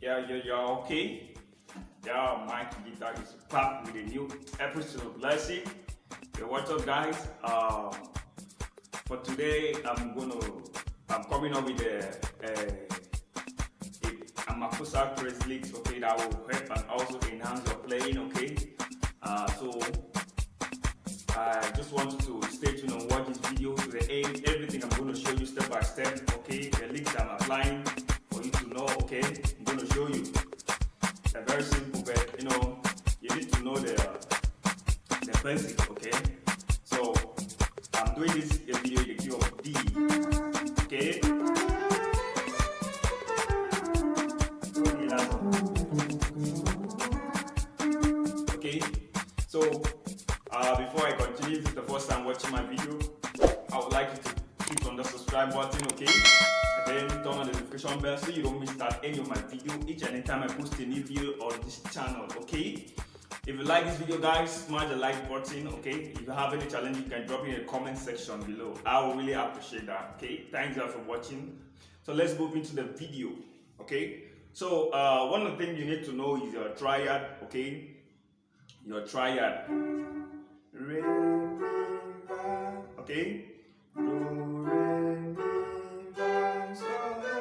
Okay? Yeah, Mike Guitar is back with a new episode of Blessing. Yeah, what's up, guys? For today, I'm coming up with a Makossa trace licks, okay, that will help and also enhance your playing, okay? So I just want you to stay tuned and watch this video to the end. Everything I'm going to show you step by step, okay? The licks I'm applying for you to know, okay? I'm going to show you. They're very simple, but you need to know the basics, okay? So I'm doing this video in the key of D, okay? Okay, so before I continue, if it's the first time watching my video, I would like you to click on the subscribe button, okay? And then turn on the notification bell so you don't miss out any of my video each and every time I post a new video on this channel, okay? If you like this video, guys, smash the like button, okay? If you have any challenge, you can drop it in the comment section below. I will really appreciate that, okay? Thanks for watching. So let's move into the video, okay? So one of the things you need to know is your triad, okay? Your triad. Re, mi, fa, okay? Do, re, mi, fa, sol, la,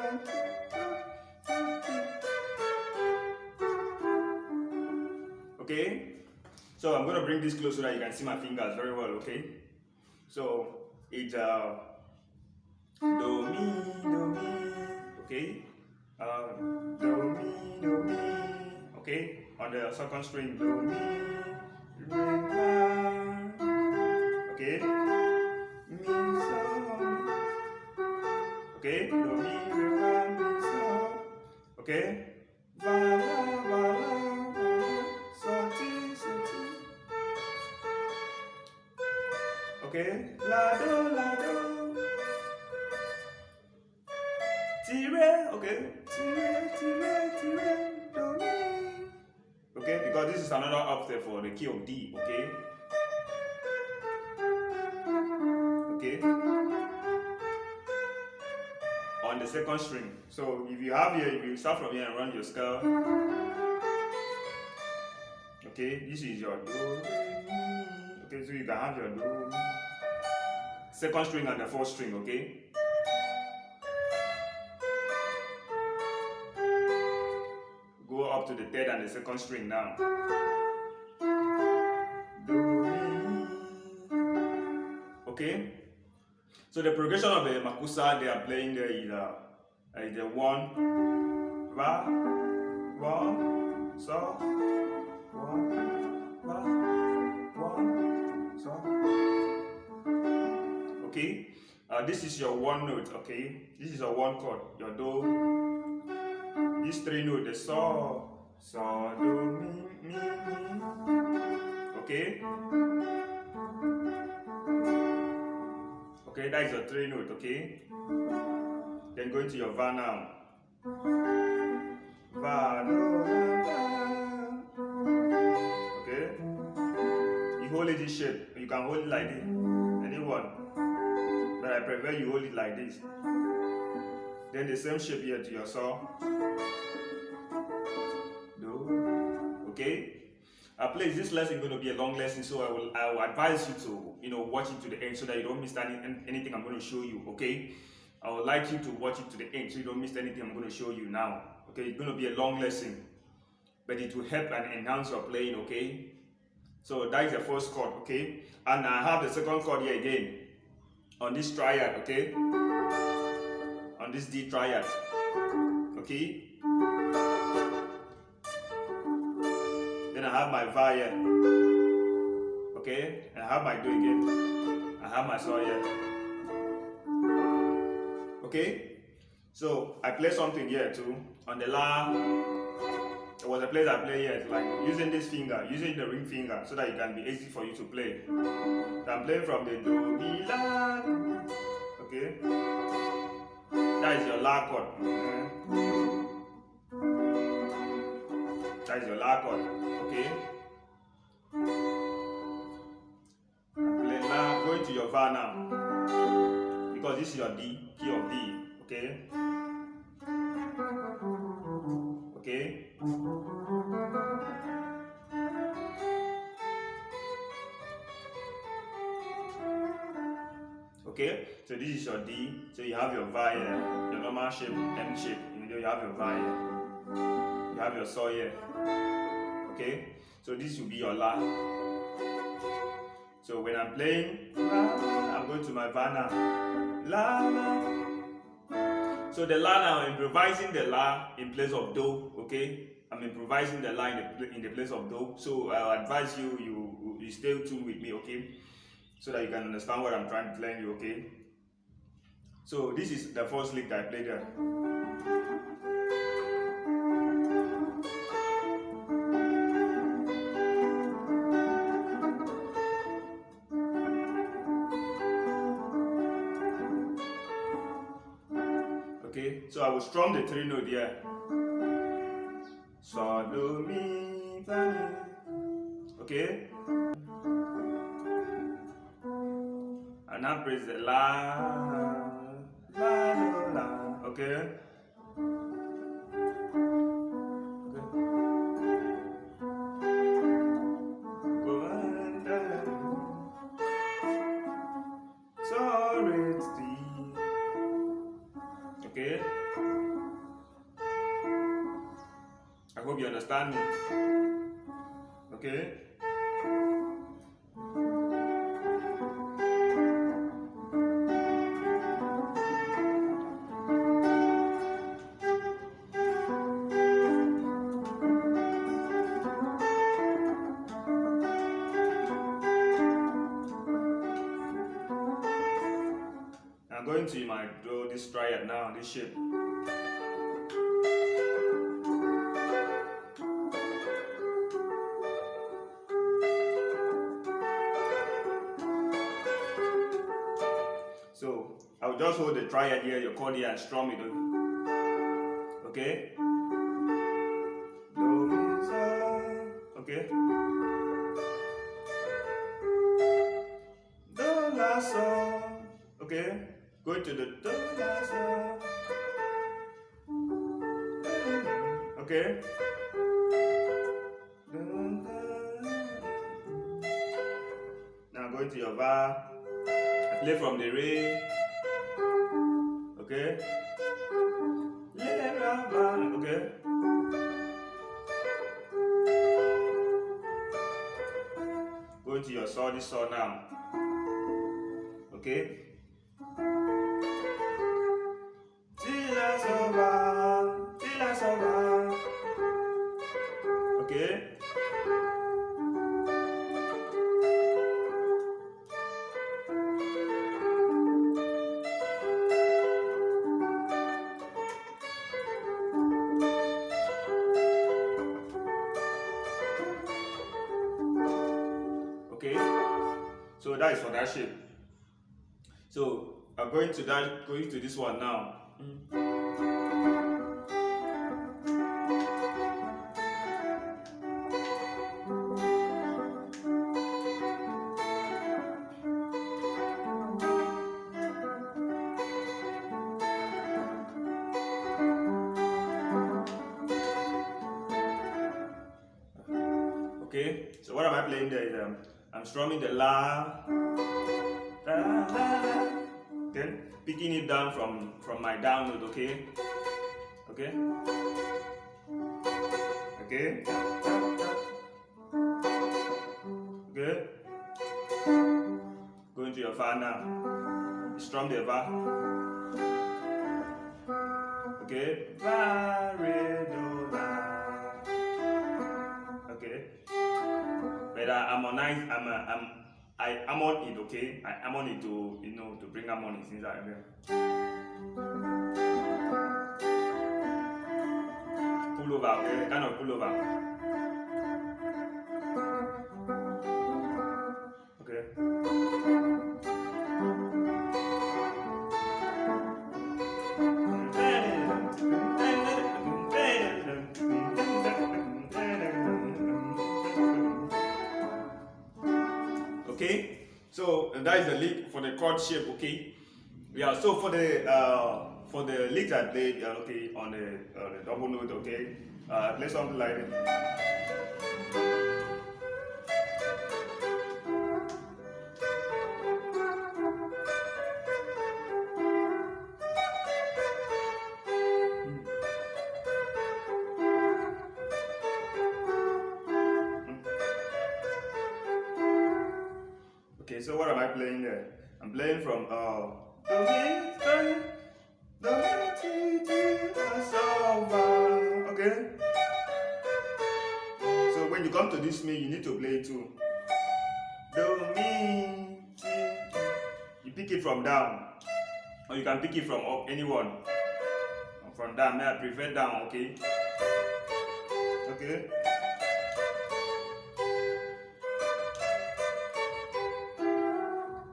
okay? So I'm going to bring this close so that you can see my fingers very well, okay? So it's do, mi, okay? Do, mi, okay? On the second string, do, mi, re, fa, okay? Mi, sol, okay? Do, mi, re, fa, mi, sol, okay? Va, la, va, la, sol, ti, okay? La, do, ti, re, okay? Ti, re, do, mi. Okay, because this is another octave for the key of D, okay? Okay? On the second string. So if you have here, if you start from here and run your scale, okay, this is your do, re, mi. Okay, so you can have your do, mi. Second string and the fourth string, okay? Go up to the third and the second string now. Do, mi. Okay? So the progression of the Makossa they are playing there is the 1, va, so, 1, va, 1, so. Okay? This is your one note, okay? This is your one chord, your do. These three notes, the so, do, mi. Okay? Okay, that is your three note, okay? Then go into your va now. Va, do, va. Okay? You hold it this shape. You can hold it like this. Anyone. But I prefer you hold it like this. Then the same shape here to your saw. Do. Okay? Please, this lesson is going to be a long lesson, so I will advise you to watch it to the end so that you don't miss anything I'm going to show you, okay? I would like you to watch it to the end so you don't miss anything I'm going to show you now. Okay, it's going to be a long lesson, but it will help and enhance your playing, okay? So that is the first chord, okay? And I have the second chord here again on this triad, okay? On this D triad, okay? Then I have my va here, okay? And I have my do again. I have my sol here, okay? So I play something here too. On the la, there was a place I play here, like using this finger, using the ring finger, so that it can be easy for you to play. So I'm playing from the do, mi, la, okay? That is your la chord. That is your la chord, okay? Play la, go into your va now, because this is your D, key of D, okay? Okay. Okay, so this is your D. So you have your Va here, your normal shape, M shape. You have your Va here. You have your Sol here. Okay, so this will be your La. So when I'm playing, I'm going to my Va now. La, la. So the La now, I'm improvising the La in place of Do. Okay, I'm improvising the La in the place of Do. So I'll advise you stay tuned with me. Okay, so that you can understand what I'm trying to tell you. Okay. So this is the first lick I played there. Okay, so I will strum the 3 note here. So, do, mi, fa, mi. Okay. And now press the La, La, La, La. Okay. Okay. I hope you understand me. Okay. I'm going to do this triad now, this shape. So I'll just hold the triad here, your chord here, and strum it. Okay? Do, mi, sol. Okay? Do, la, sol. Okay? Go to the do, la, sol. Okay? Now go to your Va. Play from the Re. Okay? Okay? Go to your Sol, this Sol now. Okay? Tila Sol Va, Tila Sol Va. Okay? Okay, so that is for that shape. So I'm going to this one now. Okay, so what am I playing there is I'm strumming the La, la, la, la. Then picking it down from my down note. Okay, okay, okay, okay. Going to your Fa now. Strum the Va. Okay, Va, Re, Do, La. Okay, but I'm on it. Okay, I'm on it to to bring harmonies inside here. Pull over, okay, kind of pull over. Okay. Okay, so that is the lick for the chord shape. Okay, yeah. So for for the licks I played, okay, on the double note, okay, play something like it. Okay, so what am I playing there? I'm playing from okay. So when you come to this me, you need to play too. Do mi, you pick it from down, or you can pick it from up, anyone. From down, I prefer down, okay? Okay.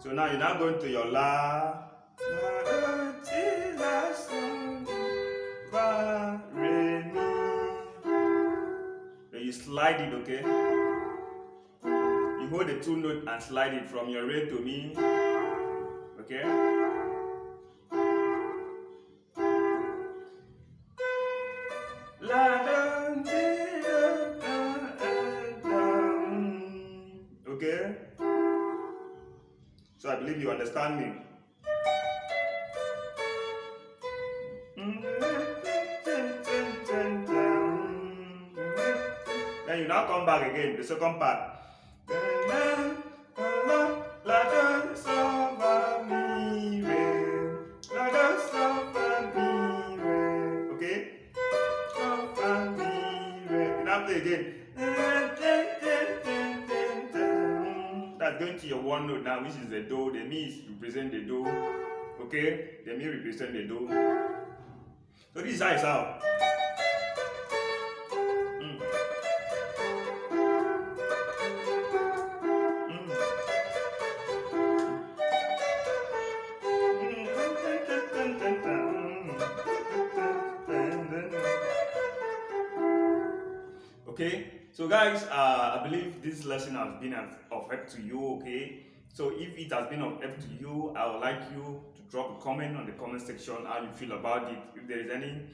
So now you're now going to your la, re, mi. Then you slide it, okay? You hold the two notes and slide it from your re to mi, okay? Okay? So I believe you understand me. Then you now come back again, the second part. Okay? You now play again. That's going to your one note now, which is the do. The mi is represent the do. Okay? The mi represent the do. So this is how it sounds. Okay, so guys, I believe this lesson has been of help to you. Okay, so if it has been of help to you, I would like you to drop a comment on the comment section how you feel about it. If there is any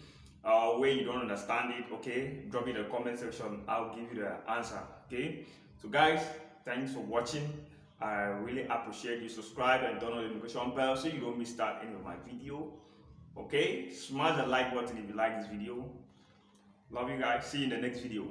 way you don't understand it, okay, drop it in the comment section. I'll give you the answer. Okay, so guys, thanks for watching. I really appreciate you. Subscribe and turn on the notification bell so you don't miss out any of my video. Okay, smash the like button if you like this video. Love you guys. See you in the next video.